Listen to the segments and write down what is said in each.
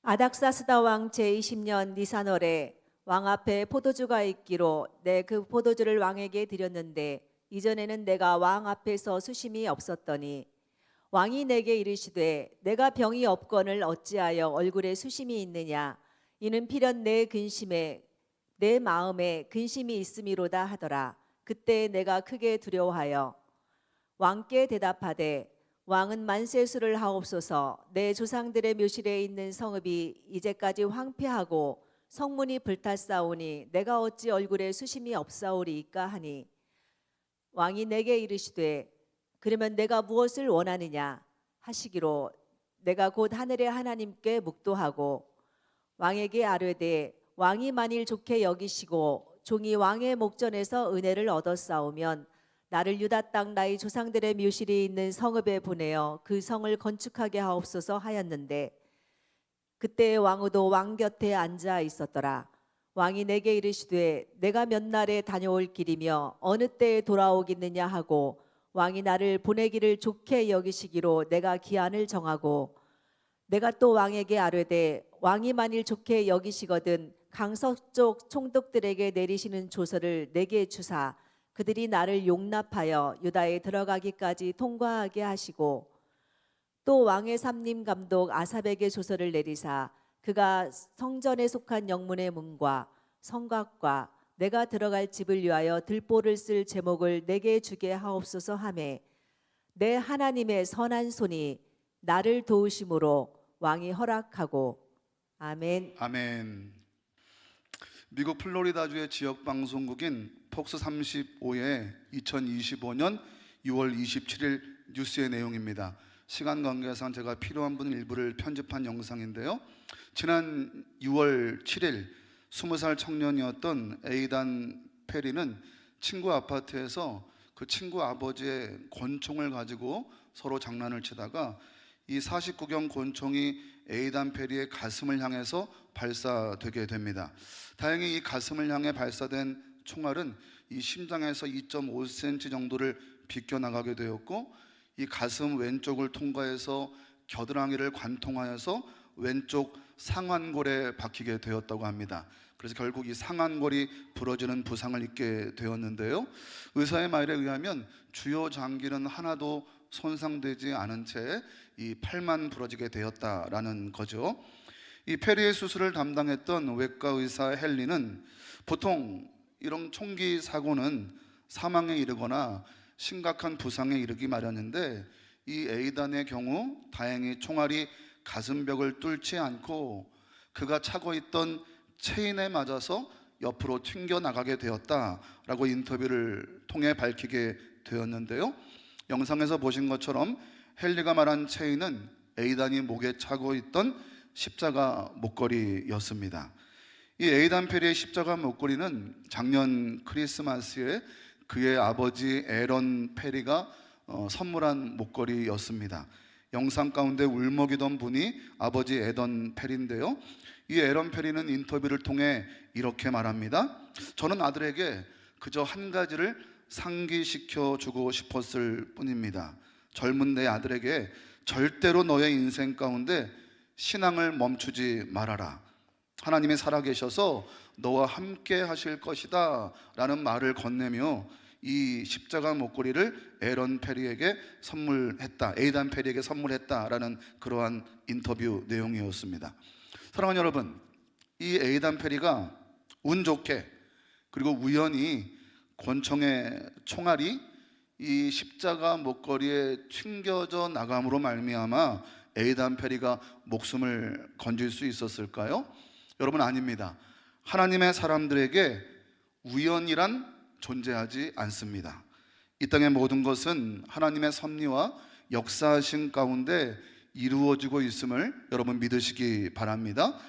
아닥사스다 왕 제20년 니산월에 왕 앞에 포도주가 있기로 내 그 포도주를 왕에게 드렸는데 이전에는 내가 왕 앞에서 수심이 없었더니 왕이 내게 이르시되 내가 병이 없거늘 어찌하여 얼굴에 수심이 있느냐 이는 필연 내 근심에 내 마음에 근심이 있음이로다 하더라. 그때 내가 크게 두려워하여 왕께 대답하되 왕은 만세수를 하옵소서. 내 조상들의 묘실에 있는 성읍이 이제까지 황폐하고 성문이 불탔사오니 내가 어찌 얼굴에 수심이 없사오리이까 하니 왕이 내게 이르시되 그러면 내가 무엇을 원하느냐 하시기로 내가 곧 하늘의 하나님께 묵도하고 왕에게 아뢰되 왕이 만일 좋게 여기시고 종이 왕의 목전에서 은혜를 얻었사오면 나를 유다 땅 나의 조상들의 묘실이 있는 성읍에 보내어 그 성을 건축하게 하옵소서 하였는데 그때 왕후도 왕 곁에 앉아 있었더라. 왕이 내게 이르시되 내가 몇 날에 다녀올 길이며 어느 때에 돌아오겠느냐 하고 왕이 나를 보내기를 좋게 여기시기로 내가 기한을 정하고 내가 또 왕에게 아뢰되 왕이 만일 좋게 여기시거든 강서쪽 총독들에게 내리시는 조서를 내게 주사 그들이 나를 용납하여 유다에 들어가기까지 통과하게 하시고 또 왕의 삼림 감독 아삽에게 조서를 내리사 그가 성전에 속한 영문의 문과 성곽과 내가 들어갈 집을 위하여 들보를 쓸 제목을 내게 주게 하옵소서 하매 내 하나님의 선한 손이 나를 도우심으로 왕이 허락하고 아멘. 아멘. 미국 플로리다주의 지역 방송국인 폭스 35의 2025년 6월 27일 뉴스의 내용입니다. 시간 관계상 제가 필요한 분 일부를 편집한 영상인데요. 지난 6월 7일 20살 청년이었던 에이단 페리는 친구 아파트에서 그 친구 아버지의 권총을 가지고 서로 장난을 치다가 이 49경 권총이 에이단 페리의 가슴을 향해서 발사되게 됩니다. 다행히 이 가슴을 향해 발사된 총알은 이 심장에서 2.5cm 정도를 비껴나가게 되었고 이 가슴 왼쪽을 통과해서 겨드랑이를 관통하여서 왼쪽 상완골에 박히게 되었다고 합니다. 그래서 결국 이 상완골이 부러지는 부상을 입게 되었는데요. 의사의 말에 의하면 주요 장기는 하나도 손상되지 않은 채 이 팔만 부러지게 되었다라는 거죠. 이 페리의 수술을 담당했던 외과 의사 헨리는 보통 이런 총기 사고는 사망에 이르거나 심각한 부상에 이르기 마련인데 이 에이단의 경우 다행히 총알이 가슴벽을 뚫지 않고 그가 차고 있던 체인에 맞아서 옆으로 튕겨 나가게 되었다라고 인터뷰를 통해 밝히게 되었는데요. 영상에서 보신 것처럼 헨리가 말한 체인은 에이단이 목에 차고 있던 십자가 목걸이였습니다. 이 에이단 페리의 십자가 목걸이는 작년 크리스마스에 그의 아버지 에런 페리가 선물한 목걸이였습니다. 영상 가운데 울먹이던 분이 아버지 에던 페리인데요. 이 에런 페리는 인터뷰를 통해 이렇게 말합니다. 저는 아들에게 그저 한 가지를 상기시켜 주고 싶었을 뿐입니다. 젊은 내 아들에게 절대로 너의 인생 가운데 신앙을 멈추지 말아라. 하나님이 살아계셔서 너와 함께 하실 것이다 라는 말을 건네며 이 십자가 목걸이를 에런 페리에게 선물했다, 에이단 페리에게 선물했다라는 그러한 인터뷰 내용이었습니다. 사랑하는 여러분, 이 에이단 페리가 운 좋게 그리고 우연히 권총의 총알이 이 십자가 목걸이에 튕겨져 나감으로 말미암아 에이단 페리가 목숨을 건질 수 있었을까요? 여러분, 아닙니다. 하나님의 사람들에게 우연이란 존재하지 않습니다. 이 땅의 모든 것은 하나님의 섭리와 역사하신 가운데 이루어지고 있음을 여러분 믿으시기 바랍니다.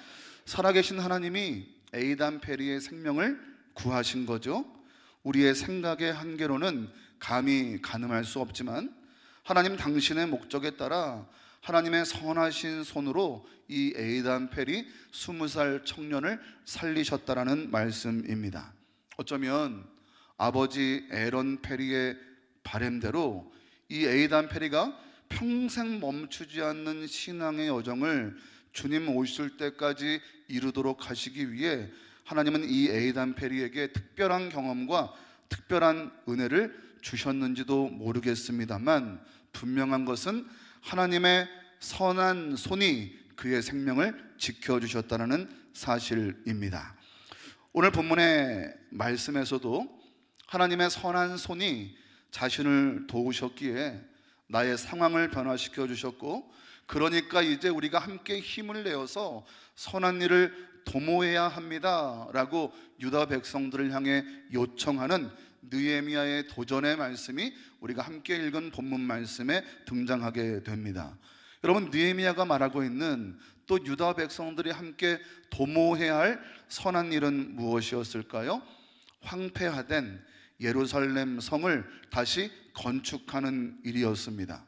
살아계신 하나님이 에이단 페리의 생명을 구하신 거죠. 우리의 생각의 한계로는 감히 가늠할 수 없지만 하나님 당신의 목적에 따라 하나님의 선하신 손으로 이 에이단 페리 20살 청년을 살리셨다라는 말씀입니다. 어쩌면 아버지 에런 페리의 바램대로 이 에이단 페리가 평생 멈추지 않는 신앙의 여정을 주님 오실 때까지 이루도록 하시기 위해 하나님은 이 에이단 페리에게 특별한 경험과 특별한 은혜를 주셨는지도 모르겠습니다만, 분명한 것은 하나님의 선한 손이 그의 생명을 지켜주셨다는 사실입니다. 오늘 본문의 말씀에서도 하나님의 선한 손이 자신을 도우셨기에 나의 상황을 변화시켜 주셨고, 그러니까 이제 우리가 함께 힘을 내어서 선한 일을 도모해야 합니다 라고 유다 백성들을 향해 요청하는 느헤미야의 도전의 말씀이 우리가 함께 읽은 본문 말씀에 등장하게 됩니다. 여러분, 느헤미야가 말하고 있는 또 유다 백성들이 함께 도모해야 할 선한 일은 무엇이었을까요? 황폐화된 예루살렘 성을 다시 건축하는 일이었습니다.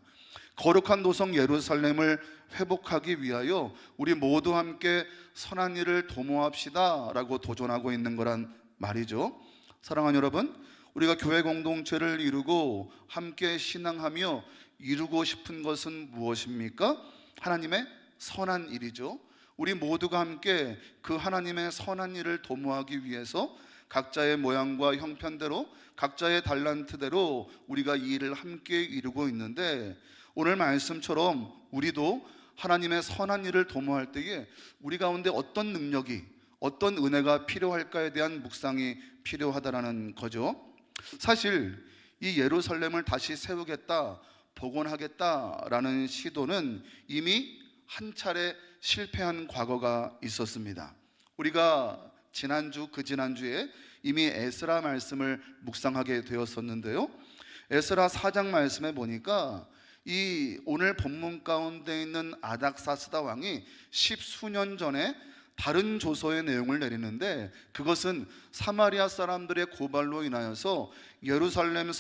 거룩한 도성 예루살렘을 회복하기 위하여 우리 모두 함께 선한 일을 도모합시다 라고 도전하고 있는 거란 말이죠. 사랑하는 여러분, 우리가 교회 공동체를 이루고 함께 신앙하며 이루고 싶은 것은 무엇입니까? 하나님의 선한 일이죠. 우리 모두가 함께 그 하나님의 선한 일을 도모하기 위해서 각자의 모양과 형편대로, 각자의 달란트대로 우리가 이 일을 함께 이루고 있는데, 오늘 말씀처럼 우리도 하나님의 선한 일을 도모할 때에 우리 가운데 어떤 능력이, 어떤 은혜가 필요할까에 대한 묵상이 필요하다라는 거죠. 사실 이 예루살렘을 다시 세우겠다, 복원하겠다라는 시도는 이미 한 차례 실패한 과거가 있었습니다. 우리가 지난주, 그 지난주에 이미 에스라 말씀을 묵상하게 되었었는데요, 에스라 4장 말씀에 보니까 이 오늘 본문 가운데 있는 아닥사스다 왕이 십수년 전에 다른 조서의 내용을 내리는데, 그것은 사마리아 사람들의 고발로 인하여서 예루살렘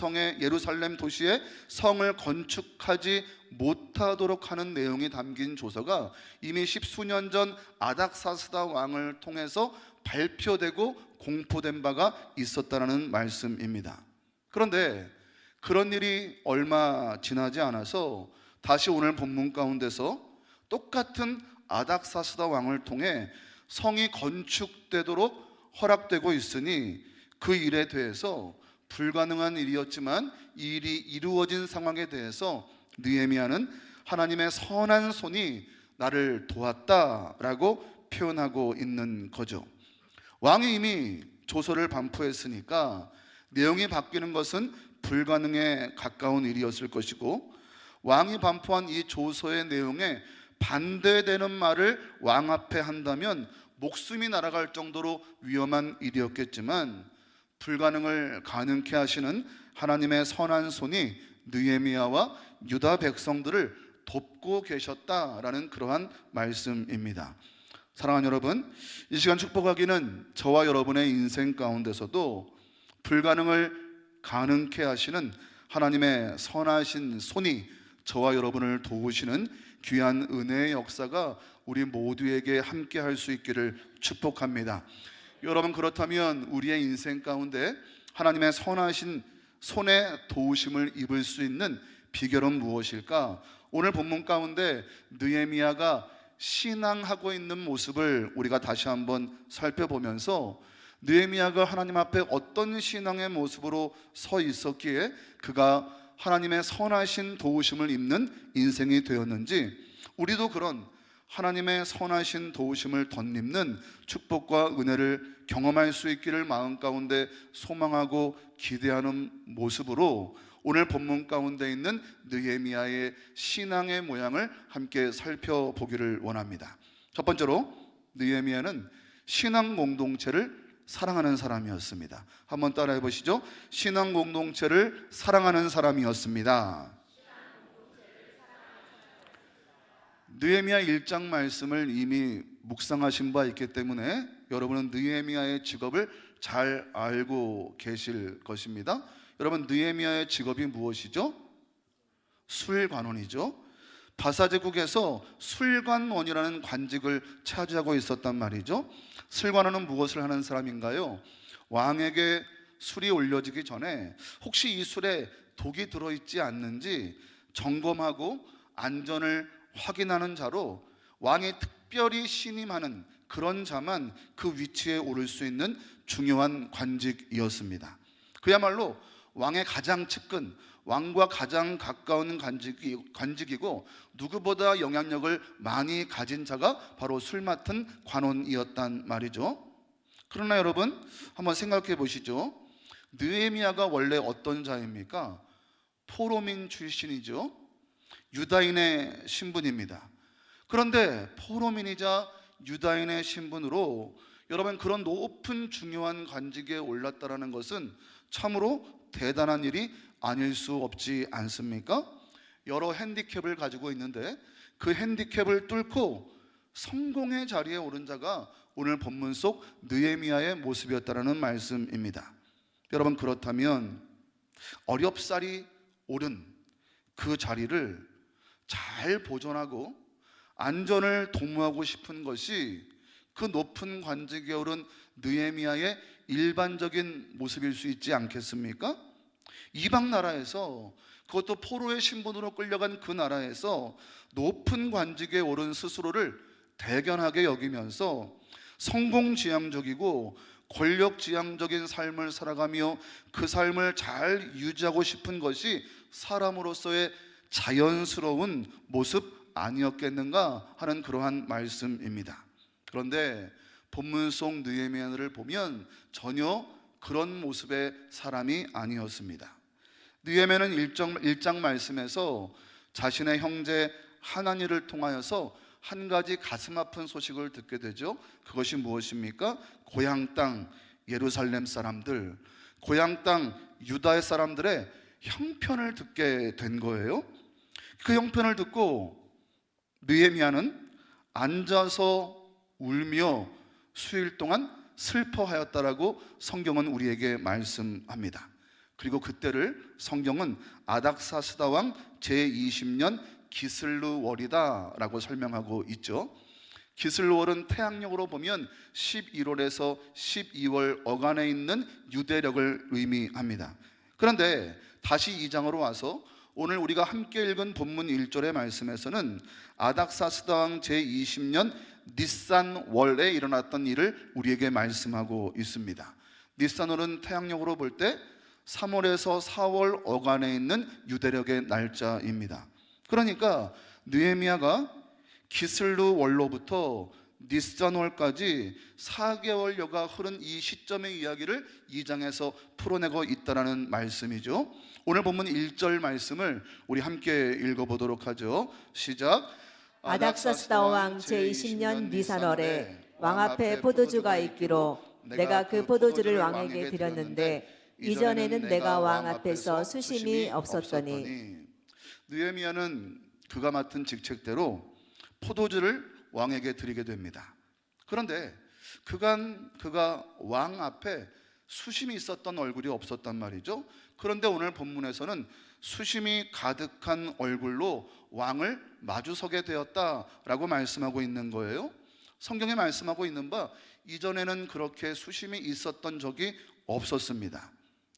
도시의 성을 건축하지 못하도록 하는 내용이 담긴 조서가 이미 십수년 전 아닥사스다 왕을 통해서 발표되고 공포된 바가 있었다는 말씀입니다. 그런데 그런 일이 얼마 지나지 않아서 다시 오늘 본문 가운데서 똑같은 아닥사스다 왕을 통해 성이 건축되도록 허락되고 있으니, 그 일에 대해서 불가능한 일이었지만 이 일이 이루어진 상황에 대해서 느헤미야는 하나님의 선한 손이 나를 도왔다라고 표현하고 있는 거죠. 왕이 이미 조서를 반포했으니까 내용이 바뀌는 것은 불가능에 가까운 일이었을 것이고, 왕이 반포한 이 조서의 내용에 반대되는 말을 왕 앞에 한다면 목숨이 날아갈 정도로 위험한 일이었겠지만, 불가능을 가능케 하시는 하나님의 선한 손이 느헤미야와 유다 백성들을 돕고 계셨다라는 그러한 말씀입니다. 사랑하는 여러분, 이 시간 축복하기는 저와 여러분의 인생 가운데서도 불가능을 가능케 하시는 하나님의 선하신 손이 저와 여러분을 도우시는 귀한 은혜의 역사가 우리 모두에게 함께 할 수 있기를 축복합니다. 여러분, 그렇다면 우리의 인생 가운데 하나님의 선하신 손의 도우심을 입을 수 있는 비결은 무엇일까? 오늘 본문 가운데 느헤미야가 신앙하고 있는 모습을 우리가 다시 한번 살펴보면서, 느헤미야가 하나님 앞에 어떤 신앙의 모습으로 서 있었기에 그가 하나님의 선하신 도우심을 입는 인생이 되었는지, 우리도 그런 하나님의 선하신 도우심을 덧입는 축복과 은혜를 경험할 수 있기를 마음 가운데 소망하고 기대하는 모습으로 오늘 본문 가운데 있는 느헤미야의 신앙의 모양을 함께 살펴보기를 원합니다. 첫 번째로, 느헤미야는 신앙 공동체를 사랑하는 사람이었습니다. 한번 따라해 보시죠. 신앙 공동체를 사랑하는 사람이었습니다. 느헤미야 1장 말씀을 이미 묵상하신 바 있기 때문에 여러분은 느헤미야의 직업을 잘 알고 계실 것입니다. 여러분, 느헤미야의 직업이 무엇이죠? 술관원이죠. 바사제국에서 술관원이라는 관직을 차지하고 있었단 말이죠. 술관원은 무엇을 하는 사람인가요? 왕에게 술이 올려지기 전에 혹시 이 술에 독이 들어있지 않는지 점검하고 안전을 확인하는 자로 왕이 특별히 신임하는 그런 자만 그 위치에 오를 수 있는 중요한 관직이었습니다. 그야말로 왕의 가장 측근, 왕과 가장 가까운 관직이고 누구보다 영향력을 많이 가진 자가 바로 술 맡은 관원이었단 말이죠. 그러나 여러분 한번 생각해 보시죠. 느헤미야가 원래 어떤 자입니까? 포로민 출신이죠. 유다인의 신분입니다. 그런데 포로민이자 유다인의 신분으로 여러분 그런 높은 중요한 관직에 올랐다는 것은 참으로 대단한 일이 아닐 수 없지 않습니까? 여러 핸디캡을 가지고 있는데 그 핸디캡을 뚫고 성공의 자리에 오른 자가 오늘 본문 속 느헤미야의 모습이었다는 말씀입니다. 여러분 그렇다면 어렵사리 오른 그 자리를 잘 보존하고 안전을 도모하고 싶은 것이 그 높은 관직에 오른 느헤미야의 일반적인 모습일 수 있지 않겠습니까? 이방 나라에서, 그것도 포로의 신분으로 끌려간 그 나라에서 높은 관직에 오른 스스로를 대견하게 여기면서 성공지향적이고 권력지향적인 삶을 살아가며 그 삶을 잘 유지하고 싶은 것이 사람으로서의 자연스러운 모습 아니었겠는가 하는 그러한 말씀입니다. 그런데 본문 속 느헤미야를 보면 전혀 그런 모습의 사람이 아니었습니다. 느헤미야는 1장 말씀에서 자신의 형제 하나니를 통하여서 한 가지 가슴 아픈 소식을 듣게 되죠. 그것이 무엇입니까? 고향 땅 예루살렘 사람들, 고향 땅 유다의 사람들의 형편을 듣게 된 거예요. 그 형편을 듣고 느헤미야는 앉아서 울며 수일 동안 슬퍼하였다라고 성경은 우리에게 말씀합니다. 그리고 그때를 성경은 아닥사스다 왕 제20년 기슬르월이다 라고 설명하고 있죠. 기슬르월은 태양력으로 보면 11월에서 12월 어간에 있는 유대력을 의미합니다. 그런데 다시 2장으로 와서 오늘 우리가 함께 읽은 본문 1절의 말씀에서는 아닥사스다 왕 제20년 니산월에 일어났던 일을 우리에게 말씀하고 있습니다. 니산월은 태양력으로 볼 때 3월에서 4월 어간에 있는 유대력의 날짜입니다. 그러니까 느헤미야가 기슬르월로부터 니산월까지 4개월여가 흐른 이 시점의 이야기를 2장에서 풀어내고 있다는 말씀이죠. 오늘 본문 1절 말씀을 우리 함께 읽어보도록 하죠. 시작. 아닥사스다 왕 제20년 니산월에 왕 앞에 포도주가 있기로 내가 그 포도주를 왕에게 드렸는데 이전에는 내가 왕 앞에서 수심이 없었더니. 느헤미야는 그가 맡은 직책대로 포도주를 왕에게 드리게 됩니다. 그런데 그가 왕 앞에 수심이 있었던 얼굴이 없었단 말이죠. 그런데 오늘 본문에서는 수심이 가득한 얼굴로 왕을 마주서게 되었다라고 말씀하고 있는 거예요. 성경에 말씀하고 있는 바 이전에는 그렇게 수심이 있었던 적이 없었습니다.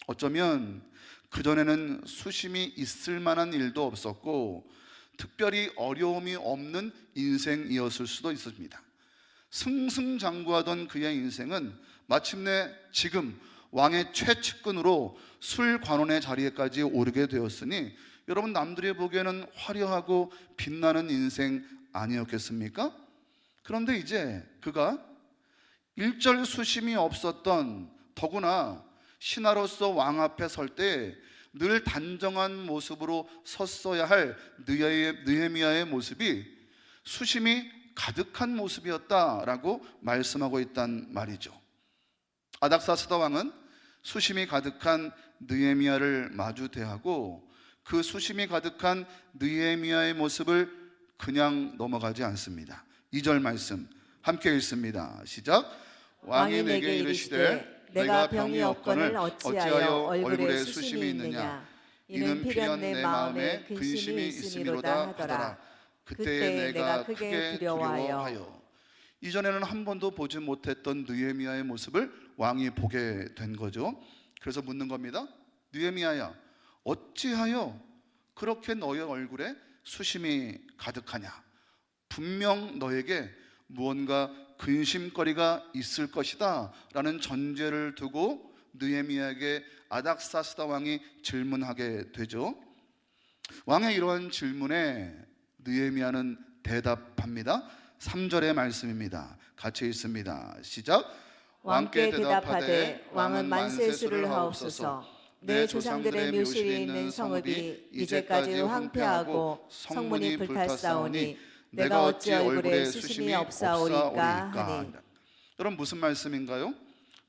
어쩌면 그전에는 수심이 있을 만한 일도 없었고 특별히 어려움이 없는 인생이었을 수도 있습니다. 승승장구하던 그의 인생은 마침내 지금 왕의 최측근으로 술관원의 자리에까지 오르게 되었으니 여러분 남들이 보기에는 화려하고 빛나는 인생 아니었겠습니까? 그런데 이제 그가 일절 수심이 없었던, 더구나 신하로서 왕 앞에 설 때 늘 단정한 모습으로 섰어야 할 느헤미야의 모습이 수심이 가득한 모습이었다라고 말씀하고 있단 말이죠. 아닥사스다 왕은 수심이 가득한 느헤미야를 마주 대하고 그 수심이 가득한 느헤미야의 모습을 그냥 넘어가지 않습니다. 2절 말씀 함께 읽습니다. 시작. 왕이 내게 이르시되 내가 병이 없거늘 어찌하여 얼굴에 수심이 있느냐. 이는 필연 내 마음에 근심이 있음이로다 하더라. 그때에 내가 크게 두려워하여. 이전에는 한 번도 보지 못했던 느헤미야의 모습을 왕이 보게 된 거죠. 그래서 묻는 겁니다. 느헤미야야, 어찌하여 그렇게 너의 얼굴에 수심이 가득하냐? 분명 너에게 무언가 근심거리가 있을 것이다 라는 전제를 두고 느헤미야에게 아닥사스다 왕이 질문하게 되죠. 왕의 이러한 질문에 느헤미야는 대답합니다. 3절의 말씀입니다. 같이 읽습니다. 시작. 왕께 대답하되 왕은 만세수를 하옵소서. 내 조상들의 묘실에 있는 성읍이 이제까지 황폐하고 성문이 불탔사오니 내가 어찌 얼굴에 수심이 없사오리까 하니. 여러분 무슨 말씀인가요?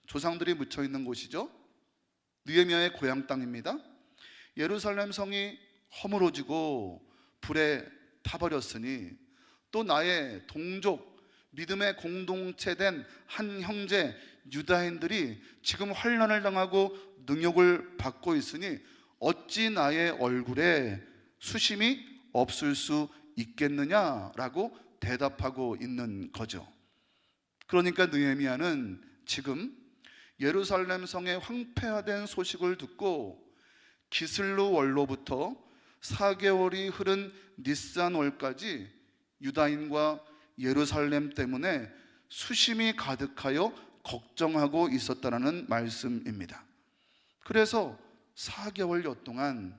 조상들이 묻혀 있는 곳이죠. 느헤미야의 고향 땅입니다. 예루살렘 성이 허물어지고 불에 타버렸으니 또 나의 동족 믿음의 공동체된 한 형제 유다인들이 지금 환난을 당하고 능욕을 받고 있으니 어찌 나의 얼굴에 수심이 없을 수 있겠느냐라고 대답하고 있는 거죠. 그러니까 느헤미야는 지금 예루살렘 성의 황폐화된 소식을 듣고 기슬루 월로부터 4개월이 흐른 니산 월까지 유다인과 예루살렘 때문에 수심이 가득하여 걱정하고 있었다는 말씀입니다. 그래서 4개월여 동안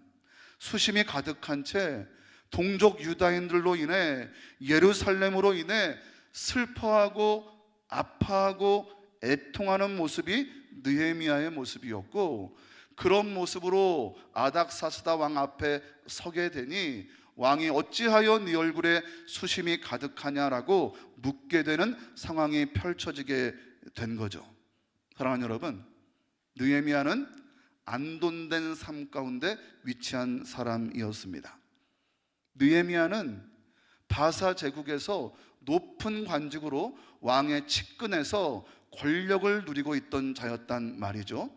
수심이 가득한 채 동족 유다인들로 인해 예루살렘으로 인해 슬퍼하고 아파하고 애통하는 모습이 느헤미야의 모습이었고, 그런 모습으로 아닥사스다 왕 앞에 서게 되니 왕이 어찌하여 네 얼굴에 수심이 가득하냐라고 묻게 되는 상황이 펼쳐지게 된 거죠. 사랑하는 여러분, 느헤미야는 안돈된 삶 가운데 위치한 사람이었습니다. 느헤미야는 바사 제국에서 높은 관직으로 왕의 측근에서 권력을 누리고 있던 자였단 말이죠.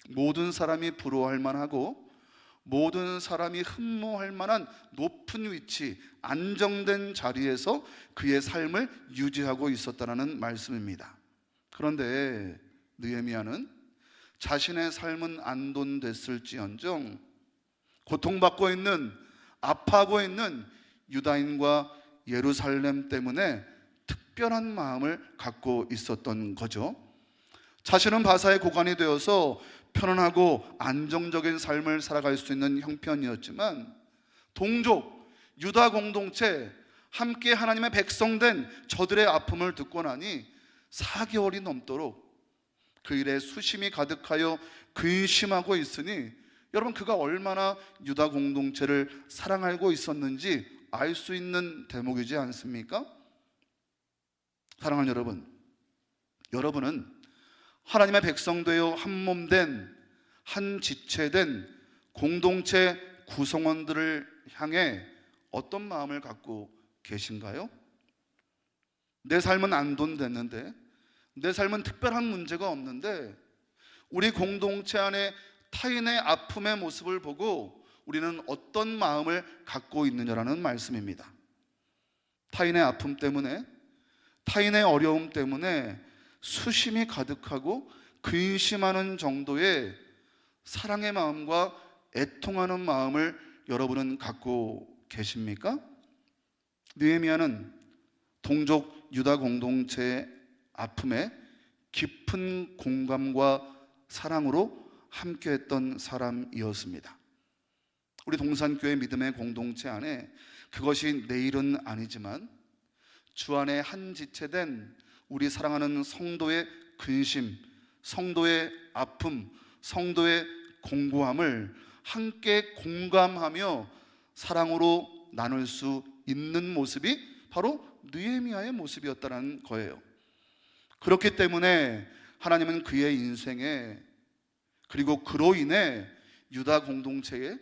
모든 사람이 부러워할 만하고 모든 사람이 흠모할 만한 높은 위치, 안정된 자리에서 그의 삶을 유지하고 있었다는 말씀입니다. 그런데 느헤미야는 자신의 삶은 안돈됐을지언정 고통받고 있는, 아파하고 있는 유다인과 예루살렘 때문에 특별한 마음을 갖고 있었던 거죠. 자신은 바사의 고관이 되어서 편안하고 안정적인 삶을 살아갈 수 있는 형편이었지만 동족, 유다 공동체, 함께 하나님의 백성된 저들의 아픔을 듣고 나니 4개월이 넘도록 그 일에 수심이 가득하여 근심하고 있으니 여러분, 그가 얼마나 유다 공동체를 사랑하고 있었는지 알 수 있는 대목이지 않습니까? 사랑하는 여러분, 여러분은 하나님의 백성 되어 한 몸 된, 한 지체된 공동체 구성원들을 향해 어떤 마음을 갖고 계신가요? 내 삶은 안돈됐는데, 내 삶은 특별한 문제가 없는데 우리 공동체 안에 타인의 아픔의 모습을 보고 우리는 어떤 마음을 갖고 있느냐라는 말씀입니다. 타인의 아픔 때문에, 타인의 어려움 때문에 수심이 가득하고 근심하는 정도의 사랑의 마음과 애통하는 마음을 여러분은 갖고 계십니까? 느헤미야는 동족 유다 공동체의 아픔에 깊은 공감과 사랑으로 함께했던 사람이었습니다. 우리 동산교회 믿음의 공동체 안에 그것이 내 일은 아니지만 주 안에 한 지체된 우리 사랑하는 성도의 근심, 성도의 아픔, 성도의 공고함을 함께 공감하며 사랑으로 나눌 수 있는 모습이 바로 느헤미야의 모습이었다는 거예요. 그렇기 때문에 하나님은 그의 인생에, 그리고 그로 인해 유다 공동체에,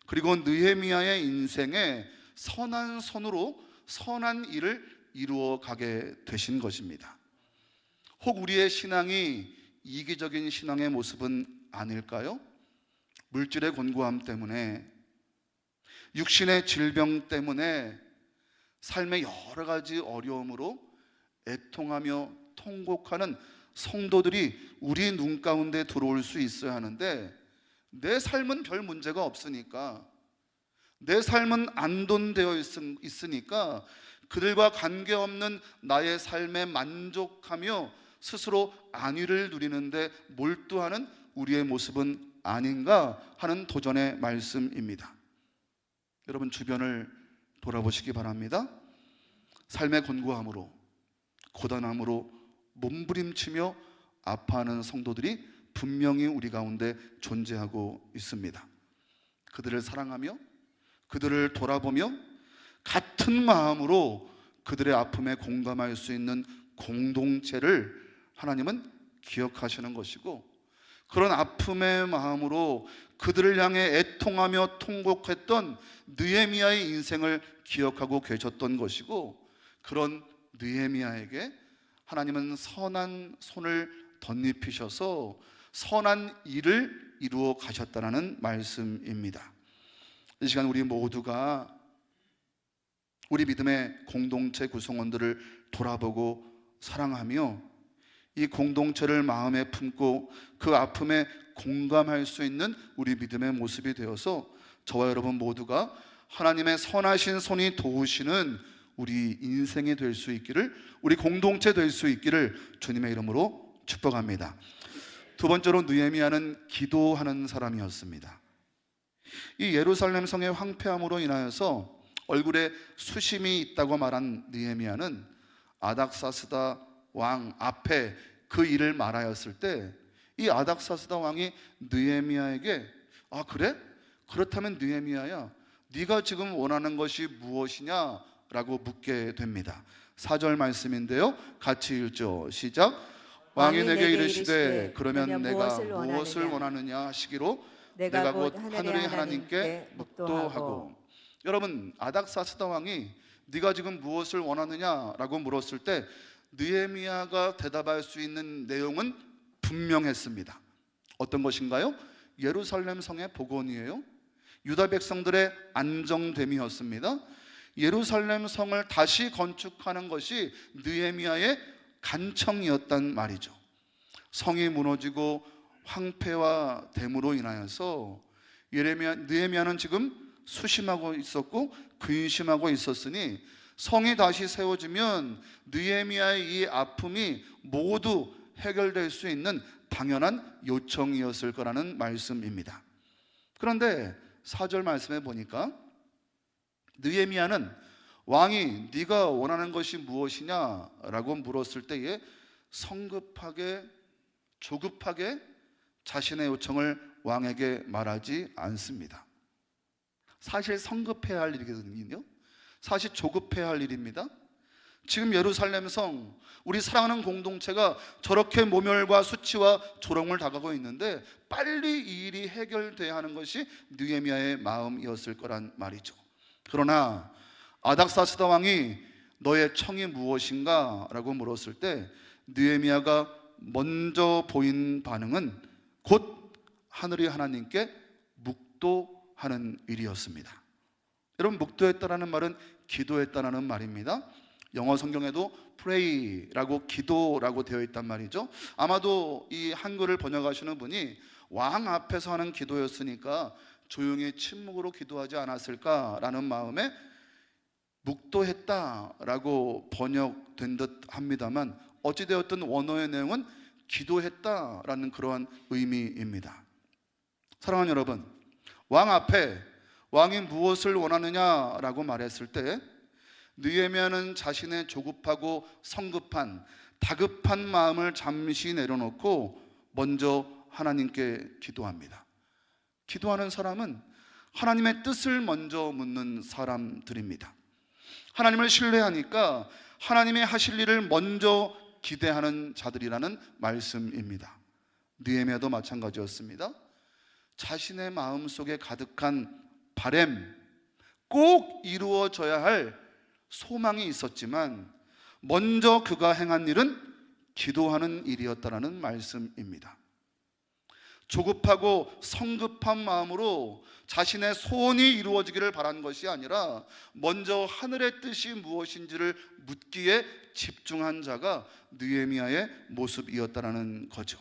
그리고 느헤미야의 인생에 선한 선으로 선한 일을 이루어 가게 되신 것입니다. 혹 우리의 신앙이 이기적인 신앙의 모습은 아닐까요? 물질의 곤고함 때문에, 육신의 질병 때문에 삶의 여러 가지 어려움으로 애통하며 통곡하는 성도들이 우리 눈 가운데 들어올 수 있어야 하는데, 내 삶은 별 문제가 없으니까, 내 삶은 안돈되어 있으니까 그들과 관계없는 나의 삶에 만족하며 스스로 안위를 누리는데 몰두하는 우리의 모습은 아닌가 하는 도전의 말씀입니다. 여러분, 주변을 돌아보시기 바랍니다. 삶의 곤고함으로, 고단함으로 몸부림치며 아파하는 성도들이 분명히 우리 가운데 존재하고 있습니다. 그들을 사랑하며 그들을 돌아보며 같은 마음으로 그들의 아픔에 공감할 수 있는 공동체를 하나님은 기억하시는 것이고, 그런 아픔의 마음으로 그들을 향해 애통하며 통곡했던 느헤미야의 인생을 기억하고 계셨던 것이고, 그런 느헤미야에게 하나님은 선한 손을 덧입히셔서 선한 일을 이루어 가셨다는 말씀입니다. 이 시간 우리 모두가 우리 믿음의 공동체 구성원들을 돌아보고 사랑하며 이 공동체를 마음에 품고 그 아픔에 공감할 수 있는 우리 믿음의 모습이 되어서 저와 여러분 모두가 하나님의 선하신 손이 도우시는 우리 인생이 될 수 있기를, 우리 공동체 될 수 있기를 주님의 이름으로 축복합니다. 두 번째로, 느헤미야는 기도하는 사람이었습니다. 이 예루살렘 성의 황폐함으로 인하여서 얼굴에 수심이 있다고 말한 느헤미야는 아닥사스다 왕 앞에 그 일을 말하였을 때, 이 아닥사스다 왕이 느헤미야에게 아 그래? 그렇다면 느헤미야야, 네가 지금 원하는 것이 무엇이냐? 라고 묻게 됩니다. 4절 말씀인데요, 같이 읽죠. 시작. 왕이 내게 이르시되 그러면 내가 무엇을 원하느냐 하시기로 내가 곧 하늘의 하나님께 묵도하고. 여러분, 아닥사스다 왕이 네가 지금 무엇을 원하느냐라고 물었을 때 느헤미야가 대답할 수 있는 내용은 분명했습니다. 어떤 것인가요? 예루살렘 성의 복원이에요. 유다 백성들의 안정됨이었습니다. 예루살렘 성을 다시 건축하는 것이 느헤미야의 간청이었단 말이죠. 성이 무너지고 황폐화됨으로 인하여서 느헤미야는 지금 수심하고 있었고 근심하고 있었으니, 성이 다시 세워지면 느헤미야의 이 아픔이 모두 해결될 수 있는 당연한 요청이었을 거라는 말씀입니다. 그런데 4절 말씀에 보니까 느헤미야는 왕이 네가 원하는 것이 무엇이냐라고 물었을 때에 성급하게 조급하게 자신의 요청을 왕에게 말하지 않습니다. 사실 성급해야 할 일이거든요. 사실 조급해야 할 일입니다. 지금 예루살렘 성, 우리 사랑하는 공동체가 저렇게 모멸과 수치와 조롱을 당하고 있는데 빨리 이 일이 해결돼야 하는 것이 느헤미야의 마음이었을 거란 말이죠. 그러나 아닥사스다 왕이 너의 청이 무엇인가? 라고 물었을 때 느헤미야가 먼저 보인 반응은 곧 하늘의 하나님께 묵도하는 일이었습니다. 여러분, 묵도했다라는 말은 기도했다라는 말입니다. 영어 성경에도 pray라고 기도라고 되어 있단 말이죠. 아마도 이 한글을 번역하시는 분이 왕 앞에서 하는 기도였으니까 조용히 침묵으로 기도하지 않았을까라는 마음에 묵도했다라고 번역된 듯 합니다만, 어찌되었든 원어의 내용은 기도했다라는 그러한 의미입니다. 사랑하는 여러분, 왕 앞에 왕이 무엇을 원하느냐라고 말했을 때 느헤미야는 자신의 조급하고 성급한 다급한 마음을 잠시 내려놓고 먼저 하나님께 기도합니다. 기도하는 사람은 하나님의 뜻을 먼저 묻는 사람들입니다. 하나님을 신뢰하니까 하나님의 하실 일을 먼저 기대하는 자들이라는 말씀입니다. 느헤미야도 마찬가지였습니다. 자신의 마음속에 가득한 바램, 꼭 이루어져야 할 소망이 있었지만 먼저 그가 행한 일은 기도하는 일이었다라는 말씀입니다. 조급하고 성급한 마음으로 자신의 소원이 이루어지기를 바란 것이 아니라 먼저 하늘의 뜻이 무엇인지를 묻기에 집중한 자가 느헤미야의 모습이었다라는 거죠.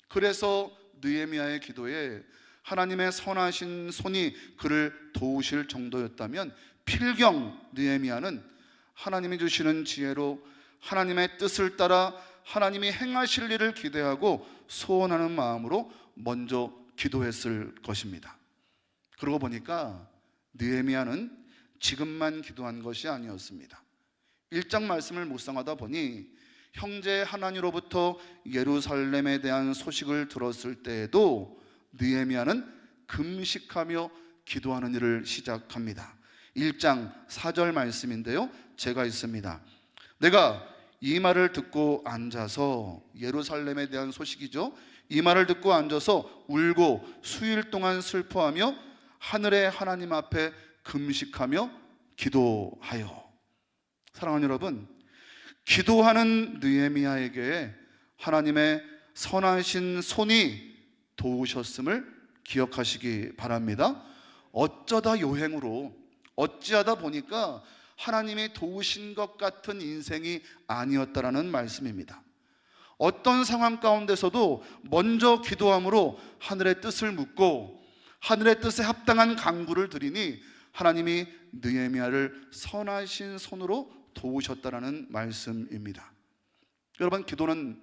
그래서 느헤미야의 기도에 하나님의 선하신 손이 그를 도우실 정도였다면 필경 느헤미야는 하나님이 주시는 지혜로 하나님의 뜻을 따라 하나님이 행하실 일을 기대하고 소원하는 마음으로 먼저 기도했을 것입니다. 그러고 보니까 느헤미야는 지금만 기도한 것이 아니었습니다. 1장 말씀을 묵상하다 보니 형제 하나니로부터 예루살렘에 대한 소식을 들었을 때에도 느헤미야는 금식하며 기도하는 일을 시작합니다. 1장 4절 말씀인데요, 제가 있습니다. 내가 이 말을 듣고 앉아서, 예루살렘에 대한 소식이죠, 이 말을 듣고 앉아서 울고 수일 동안 슬퍼하며 하늘의 하나님 앞에 금식하며 기도하여. 사랑하는 여러분, 기도하는 느헤미야에게 하나님의 선하신 손이 도우셨음을 기억하시기 바랍니다. 어쩌다 요행으로, 어찌하다 보니까 하나님이 도우신 것 같은 인생이 아니었다라는 말씀입니다. 어떤 상황 가운데서도 먼저 기도함으로 하늘의 뜻을 묻고 하늘의 뜻에 합당한 간구를 드리니 하나님이 느헤미야를 선하신 손으로 도우셨다라는 말씀입니다. 여러분, 기도는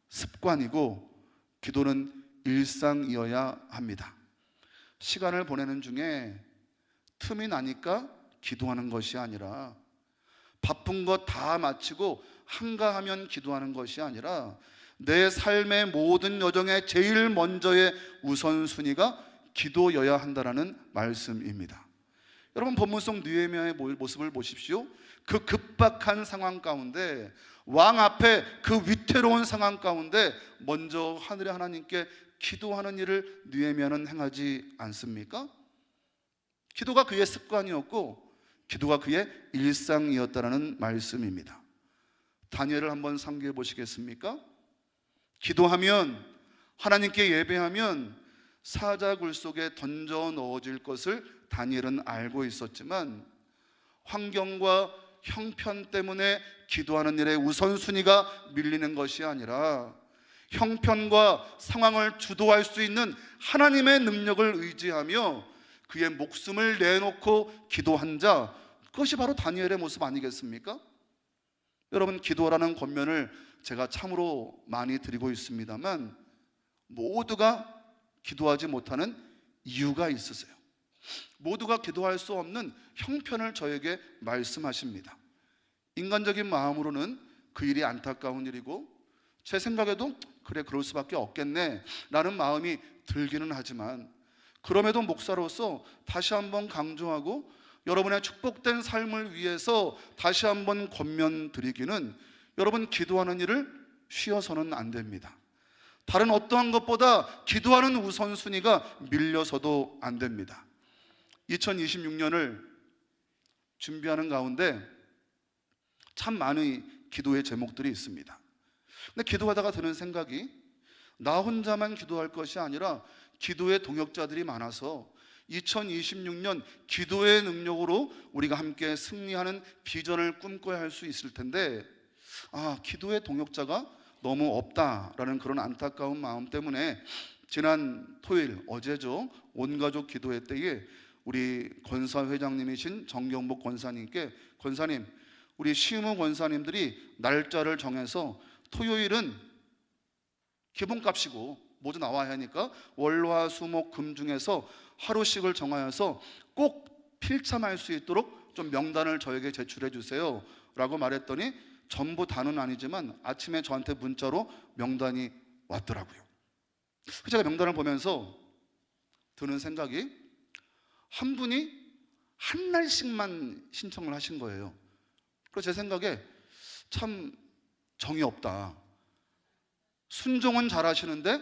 습관이고 기도는 일상이어야 합니다. 시간을 보내는 중에 틈이 나니까 기도하는 것이 아니라, 바쁜 것 다 마치고 한가하면 기도하는 것이 아니라, 내 삶의 모든 여정에 제일 먼저의 우선순위가 기도여야 한다는 말씀입니다. 여러분, 본문 속 느헤미야의 모습을 보십시오. 그 급박한 상황 가운데, 왕 앞에 그 위태로운 상황 가운데 먼저 하늘의 하나님께 기도하는 일을 느헤미야는 행하지 않습니까? 기도가 그의 습관이었고 기도가 그의 일상이었다는 말씀입니다. 다니엘을 한번 상기해 보시겠습니까? 기도하면, 하나님께 예배하면 사자굴 속에 던져 넣어질 것을 다니엘은 알고 있었지만, 환경과 형편 때문에 기도하는 일에 우선순위가 밀리는 것이 아니라 형편과 상황을 주도할 수 있는 하나님의 능력을 의지하며 그의 목숨을 내놓고 기도한 자, 그것이 바로 다니엘의 모습 아니겠습니까? 여러분, 기도라는 권면을 제가 참으로 많이 드리고 있습니다만, 모두가 기도하지 못하는 이유가 있으세요. 모두가 기도할 수 없는 형편을 저에게 말씀하십니다. 인간적인 마음으로는 그 일이 안타까운 일이고, 제 생각에도 그래, 그럴 수밖에 없겠네 라는 마음이 들기는 하지만, 그럼에도 목사로서 다시 한번 강조하고 여러분의 축복된 삶을 위해서 다시 한번 권면드리기는, 여러분, 기도하는 일을 쉬어서는 안 됩니다. 다른 어떠한 것보다 기도하는 우선순위가 밀려서도 안 됩니다. 2026년을 준비하는 가운데 참 많은 기도의 제목들이 있습니다. 근데 기도하다가 드는 생각이, 나 혼자만 기도할 것이 아니라 기도의 동역자들이 많아서 2026년 기도의 능력으로 우리가 함께 승리하는 비전을 꿈꿔야 할 수 있을 텐데, 기도의 동역자가 너무 없다라는 그런 안타까운 마음 때문에 지난 토요일, 어제죠, 온가족 기도회 때에 우리 권사 회장님이신 정경복 권사님께, 권사님, 우리 시의무 권사님들이 날짜를 정해서 토요일은 기본값이고 모두 나와야 하니까 월화수목금 중에서 하루씩을 정하여서 꼭 필참할 수 있도록 좀 명단을 저에게 제출해 주세요 라고 말했더니, 전부 다는 아니지만 아침에 저한테 문자로 명단이 왔더라고요. 제가 명단을 보면서 드는 생각이, 한 분이 한 날씩만 신청을 하신 거예요. 그래서 제 생각에 참 정이 없다. 순종은 잘 하시는데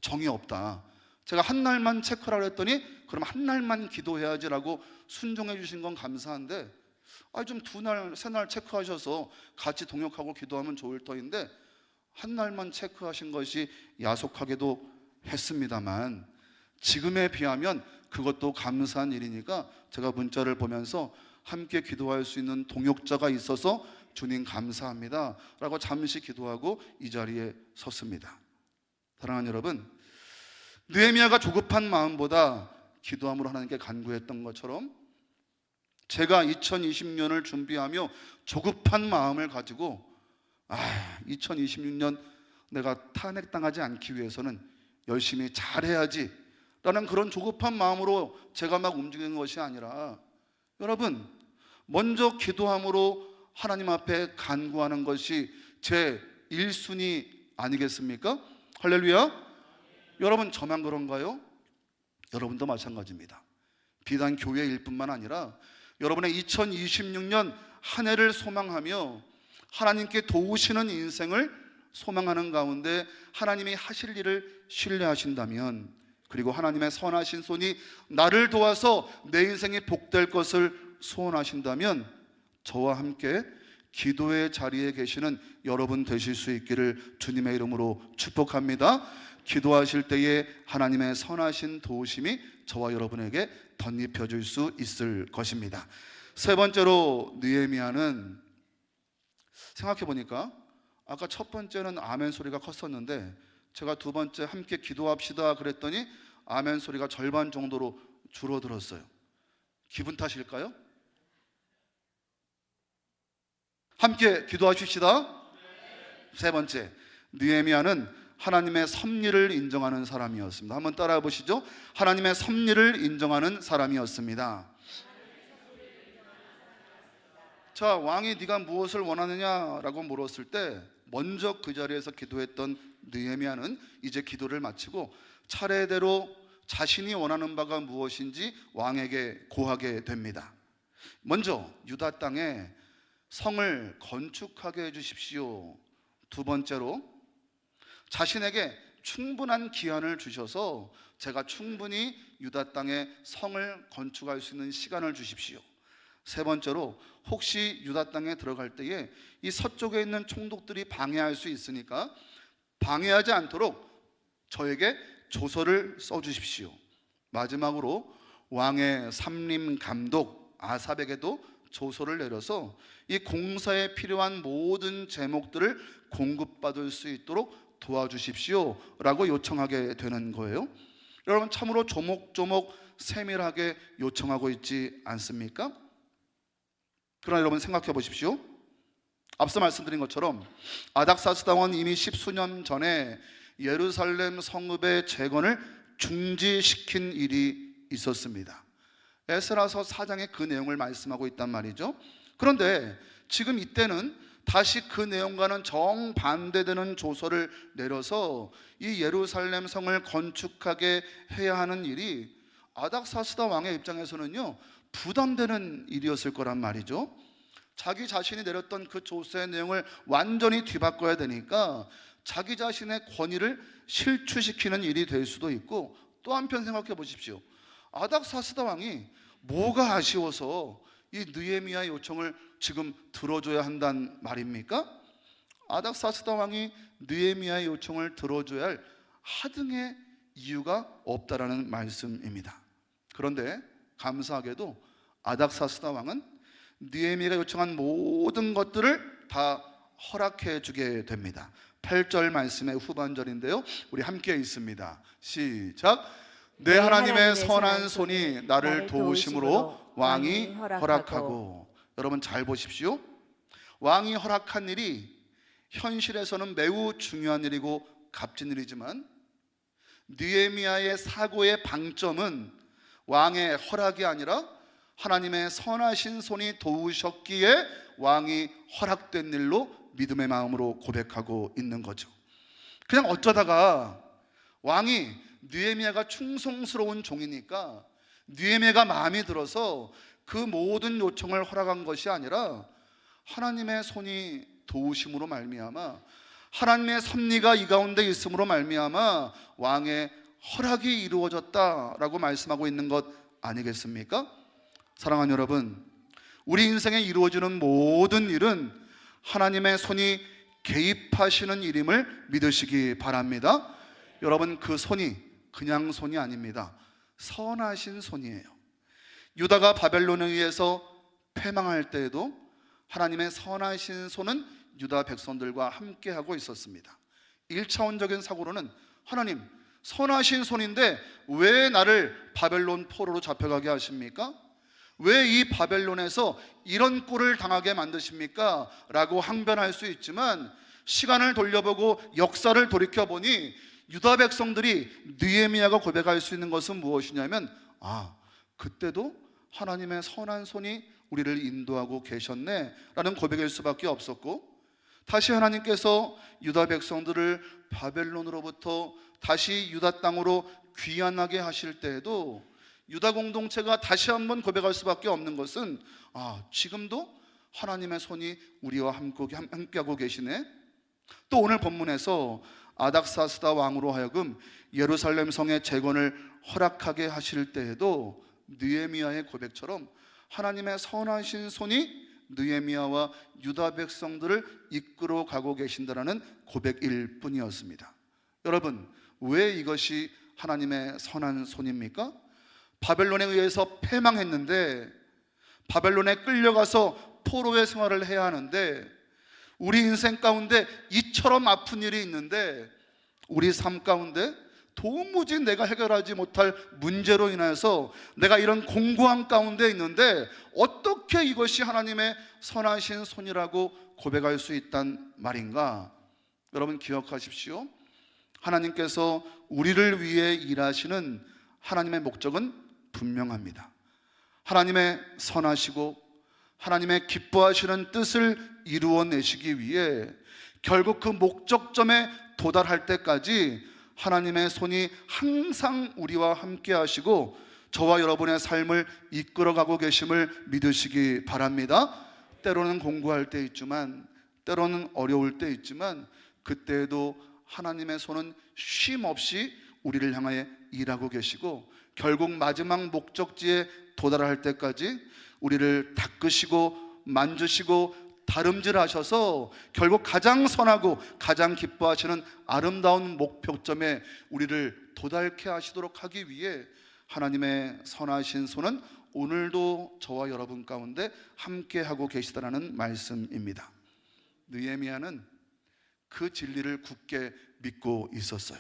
정이 없다. 제가 한 날만 체크하라고 했더니, 그럼 한 날만 기도해야지라고 순종해 주신 건 감사한데, 좀 두 날, 세 날 체크하셔서 같이 동역하고 기도하면 좋을 터인데 한 날만 체크하신 것이 야속하게도 했습니다만, 지금에 비하면 그것도 감사한 일이니까 제가 문자를 보면서 함께 기도할 수 있는 동역자가 있어서 주님 감사합니다 라고 잠시 기도하고 이 자리에 섰습니다. 사랑하는 여러분, 느헤미야가 조급한 마음보다 기도함으로 하나님께 간구했던 것처럼 제가 2020년을 준비하며 조급한 마음을 가지고 2026년 내가 탄핵당하지 않기 위해서는 열심히 잘해야지 라는 그런 조급한 마음으로 제가 막 움직이는 것이 아니라, 여러분, 먼저 기도함으로 하나님 앞에 간구하는 것이 제 1순위 아니겠습니까? 할렐루야. 여러분, 저만 그런가요? 여러분도 마찬가지입니다. 비단 교회 일뿐만 아니라 여러분의 2026년 한 해를 소망하며 하나님께 도우시는 인생을 소망하는 가운데 하나님이 하실 일을 신뢰하신다면, 그리고 하나님의 선하신 손이 나를 도와서 내 인생이 복될 것을 소원하신다면, 저와 함께 기도의 자리에 계시는 여러분 되실 수 있기를 주님의 이름으로 축복합니다. 기도하실 때에 하나님의 선하신 도우심이 저와 여러분에게 덧입혀질 수 있을 것입니다. 세 번째로, 느헤미야는 생각해 보니까 아까 첫 번째는 아멘 소리가 컸었는데, 제가 두 번째 함께 기도합시다 그랬더니 아멘 소리가 절반 정도로 줄어들었어요. 기분 탓일까요? 함께 기도하십시다. 세 번째, 느헤미야는 하나님의 섭리를 인정하는 사람이었습니다. 한번 따라해 보시죠. 하나님의 섭리를 인정하는 사람이었습니다. 자, 왕이 네가 무엇을 원하느냐라고 물었을 때 먼저 그 자리에서 기도했던 느헤미야는 이제 기도를 마치고 차례대로 자신이 원하는 바가 무엇인지 왕에게 고하게 됩니다. 먼저 유다 땅에 성을 건축하게 해주십시오. 두 번째로, 자신에게 충분한 기한을 주셔서 제가 충분히 유다 땅에 성을 건축할 수 있는 시간을 주십시오. 세 번째로, 혹시 유다 땅에 들어갈 때에 이 서쪽에 있는 총독들이 방해할 수 있으니까 방해하지 않도록 저에게 조서를 써주십시오. 마지막으로 왕의 삼림 감독 아삽에게도 조서를 내려서 이 공사에 필요한 모든 제목들을 공급받을 수 있도록 도와주십시오 라고 요청하게 되는 거예요. 여러분, 참으로 조목조목 세밀하게 요청하고 있지 않습니까? 그러나 여러분 생각해 보십시오. 앞서 말씀드린 것처럼 아닥사스다 왕은 이미 십수년 전에 예루살렘 성읍의 재건을 중지시킨 일이 있었습니다. 에스라서 4장에 그 내용을 말씀하고 있단 말이죠. 그런데 지금 이때는 다시 그 내용과는 정반대되는 조서를 내려서 이 예루살렘 성을 건축하게 해야 하는 일이 아닥사스다 왕의 입장에서는요, 부담되는 일이었을 거란 말이죠. 자기 자신이 내렸던 그 조서의 내용을 완전히 뒤바꿔야 되니까 자기 자신의 권위를 실추시키는 일이 될 수도 있고, 또 한편 생각해 보십시오. 아닥사스다 왕이 뭐가 아쉬워서 이 느헤미야의 요청을 지금 들어줘야 한단 말입니까? 아닥사스다 왕이 느헤미야의 요청을 들어줘야 할 하등의 이유가 없다라는 말씀입니다. 그런데 감사하게도 아닥사스다 왕은 느헤미야가 요청한 모든 것들을 다 허락해 주게 됩니다. 8절 말씀의 후반절인데요, 우리 함께 있습니다. 시작. 내 하나님의 선한 손이 나를 도우심으로 왕이 허락하고. 여러분 잘 보십시오. 왕이 허락한 일이 현실에서는 매우 중요한 일이고 값진 일이지만, 느헤미야의 사고의 방점은 왕의 허락이 아니라 하나님의 선하신 손이 도우셨기에 왕이 허락된 일로 믿음의 마음으로 고백하고 있는 거죠. 그냥 어쩌다가 왕이 느헤미야가 충성스러운 종이니까 느헤미야가 마음이 들어서 그 모든 요청을 허락한 것이 아니라 하나님의 손이 도우심으로 말미암아, 하나님의 섭리가 이 가운데 있음으로 말미암아 왕의 허락이 이루어졌다라고 말씀하고 있는 것 아니겠습니까? 사랑하는 여러분, 우리 인생에 이루어지는 모든 일은 하나님의 손이 개입하시는 일임을 믿으시기 바랍니다. 여러분, 그 손이 그냥 손이 아닙니다. 선하신 손이에요. 유다가 바벨론에 의해서 패망할 때에도 하나님의 선하신 손은 유다 백성들과 함께하고 있었습니다. 1차원적인 사고로는 하나님, 선하신 손인데 왜 나를 바벨론 포로로 잡혀가게 하십니까? 왜 이 바벨론에서 이런 꼴을 당하게 만드십니까? 라고 항변할 수 있지만, 시간을 돌려보고 역사를 돌이켜보니 유다 백성들이 느헤미야가 고백할 수 있는 것은 무엇이냐면, 그때도 하나님의 선한 손이 우리를 인도하고 계셨네 라는 고백일 수밖에 없었고, 다시 하나님께서 유다 백성들을 바벨론으로부터 다시 유다 땅으로 귀환하게 하실 때에도 유다 공동체가 다시 한번 고백할 수밖에 없는 것은, 지금도 하나님의 손이 우리와 함께하고 계시네. 또 오늘 본문에서 아닥사스다 왕으로 하여금 예루살렘 성의 재건을 허락하게 하실 때에도 느헤미야의 고백처럼 하나님의 선하신 손이 느헤미야와 유다 백성들을 이끌어 가고 계신다라는 고백일 뿐이었습니다. 여러분, 왜 이것이 하나님의 선한 손입니까? 바벨론에 의해서 패망했는데, 바벨론에 끌려가서 포로의 생활을 해야 하는데, 우리 인생 가운데 이처럼 아픈 일이 있는데, 우리 삶 가운데 도무지 내가 해결하지 못할 문제로 인해서 내가 이런 공고한 가운데 있는데, 어떻게 이것이 하나님의 선하신 손이라고 고백할 수 있단 말인가? 여러분 기억하십시오. 하나님께서 우리를 위해 일하시는 하나님의 목적은 분명합니다. 하나님의 선하시고 하나님의 기뻐하시는 뜻을 이루어내시기 위해 결국 그 목적점에 도달할 때까지 하나님의 손이 항상 우리와 함께 하시고 저와 여러분의 삶을 이끌어가고 계심을 믿으시기 바랍니다. 때로는 공고할 때 있지만, 때로는 어려울 때 있지만, 그때에도 하나님의 손은 쉼 없이 우리를 향하여 일하고 계시고, 결국 마지막 목적지에 도달할 때까지 우리를 닦으시고 만지시고 다름질하셔서 결국 가장 선하고 가장 기뻐하시는 아름다운 목표점에 우리를 도달케 하시도록 하기 위해 하나님의 선하신 손은 오늘도 저와 여러분 가운데 함께하고 계시다라는 말씀입니다. 느헤미야는 그 진리를 굳게 믿고 있었어요.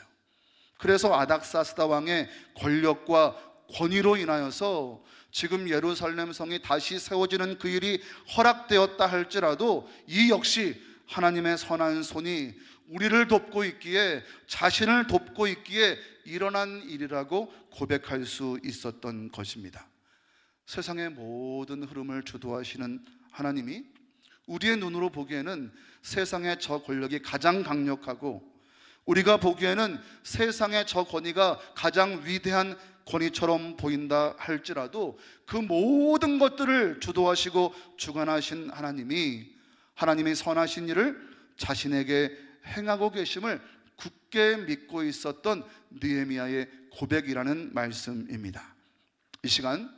그래서 아닥사스다 왕의 권력과 권위로 인하여서 지금 예루살렘 성이 다시 세워지는 그 일이 허락되었다 할지라도 이 역시 하나님의 선한 손이 우리를 돕고 있기에, 자신을 돕고 있기에 일어난 일이라고 고백할 수 있었던 것입니다. 세상의 모든 흐름을 주도하시는 하나님이 우리의 눈으로 보기에는 세상의 저 권력이 가장 강력하고, 우리가 보기에는 세상의 저 권위가 가장 위대한 권위처럼 보인다 할지라도 그 모든 것들을 주도하시고 주관하신 하나님이 선하신 일을 자신에게 행하고 계심을 굳게 믿고 있었던 느헤미야의 고백이라는 말씀입니다. 이 시간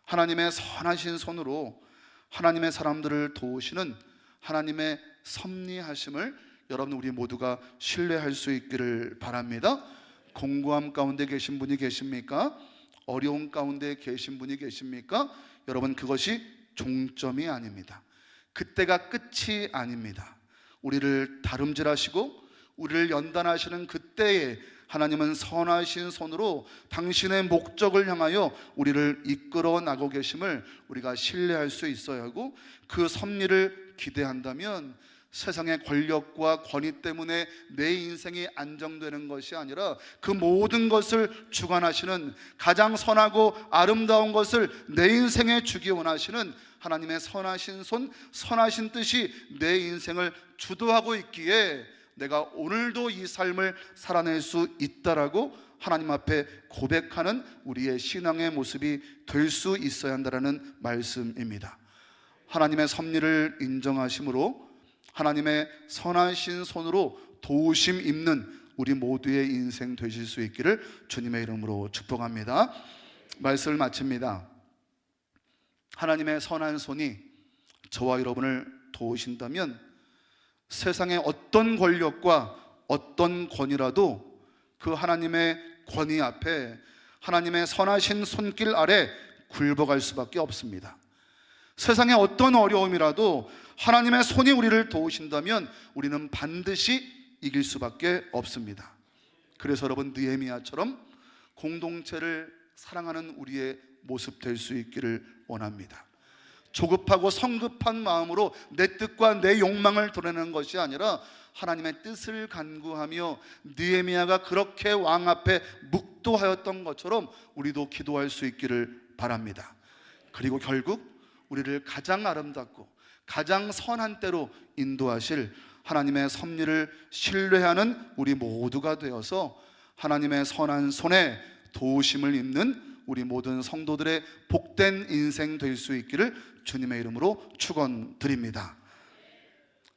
하나님의 선하신 손으로 하나님의 사람들을 도우시는 하나님의 섭리하심을 여러분 우리 모두가 신뢰할 수 있기를 바랍니다. 공고함 가운데 계신 분이 계십니까? 어려운 가운데 계신 분이 계십니까? 여러분, 그것이 종점이 아닙니다. 그때가 끝이 아닙니다. 우리를 다름질하시고 우리를 연단하시는 그때에 하나님은 선하신 손으로 당신의 목적을 향하여 우리를 이끌어 나고 계심을 우리가 신뢰할 수 있어야 하고, 그 섭리를 기대한다면 세상의 권력과 권위 때문에 내 인생이 안정되는 것이 아니라 그 모든 것을 주관하시는, 가장 선하고 아름다운 것을 내 인생에 주기 원하시는 하나님의 선하신 손, 선하신 뜻이 내 인생을 주도하고 있기에 내가 오늘도 이 삶을 살아낼 수 있다라고 하나님 앞에 고백하는 우리의 신앙의 모습이 될 수 있어야 한다는 말씀입니다. 하나님의 섭리를 인정하심으로 하나님의 선하신 손으로 도우심 입는 우리 모두의 인생 되실 수 있기를 주님의 이름으로 축복합니다. 말씀을 마칩니다. 하나님의 선한 손이 저와 여러분을 도우신다면 세상의 어떤 권력과 어떤 권위라도 그 하나님의 권위 앞에, 하나님의 선하신 손길 아래 굴복할 수밖에 없습니다. 세상의 어떤 어려움이라도 하나님의 손이 우리를 도우신다면 우리는 반드시 이길 수밖에 없습니다. 그래서 여러분, 느헤미야처럼 공동체를 사랑하는 우리의 모습 될 수 있기를 원합니다. 조급하고 성급한 마음으로 내 뜻과 내 욕망을 드러내는 것이 아니라 하나님의 뜻을 간구하며 느헤미야가 그렇게 왕 앞에 묵도하였던 것처럼 우리도 기도할 수 있기를 바랍니다. 그리고 결국 우리를 가장 아름답고 가장 선한 때로 인도하실 하나님의 섭리를 신뢰하는 우리 모두가 되어서 하나님의 선한 손에 도우심을 입는 우리 모든 성도들의 복된 인생 될 수 있기를 주님의 이름으로 축원드립니다.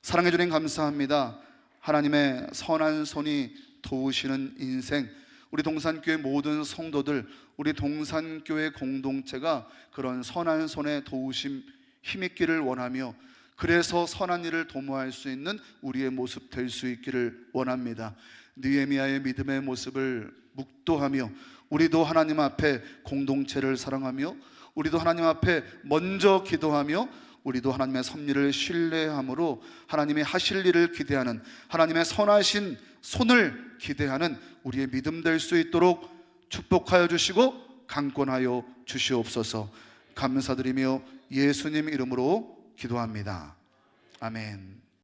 사랑해 주님 감사합니다. 하나님의 선한 손이 도우시는 인생, 우리 동산교회 모든 성도들, 우리 동산교회 공동체가 그런 선한 손의 도우심 힘있기를 원하며, 그래서 선한 일을 도모할 수 있는 우리의 모습 될 수 있기를 원합니다. 느헤미야의 믿음의 모습을 묵도하며 우리도 하나님 앞에 공동체를 사랑하며 우리도 하나님 앞에 먼저 기도하며 우리도 하나님의 섭리를 신뢰함으로 하나님이 하실 일을 기대하는, 하나님의 선하신 손을 기대하는 우리의 믿음 될 수 있도록 축복하여 주시고 강권하여 주시옵소서. 감사드리며 예수님 이름으로 기도합니다. 아멘.